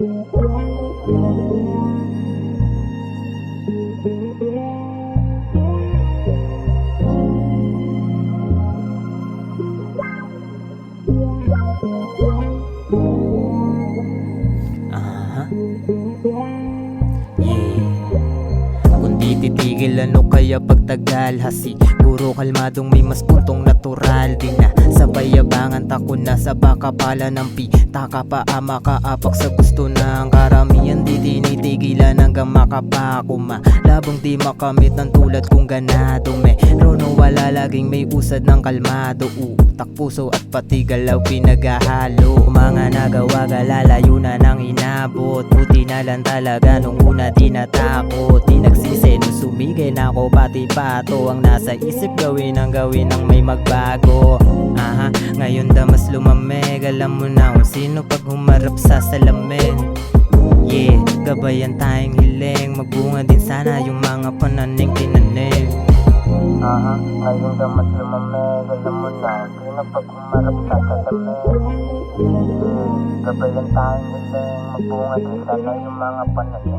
Kung di titigil ano kaya pagtagal ha, siguro kalmadong may mas puntong natural. Di na sa payabangan tako na sa baka pala ng pita ka pa makaapak sa gusto ng karamihan. Di tinitigilan hanggang makapako malabong di makamit ng tulad kong ganado. Meron o wala laging may usad ng kalmado, utak, puso at pati galaw pinaghahalo. Mga nagawa galalayo na nang inabot, buti na lang talaga nung una di natakot. Di nagsisi nung sumigay na ako pati pato. Ang nasa isip gawin ang may magbago. Ngayon damas lumamig, alam mo na kung sino pag humarap sa salamin. Gabayan tayong hiling, magbunga din sana yung mga pananing tinanim. Ngayon damas lumamig, alam mo na kung sino pag humarap sa salamin. Gabayan tayong hiling, magbunga din sana yung mga pananing.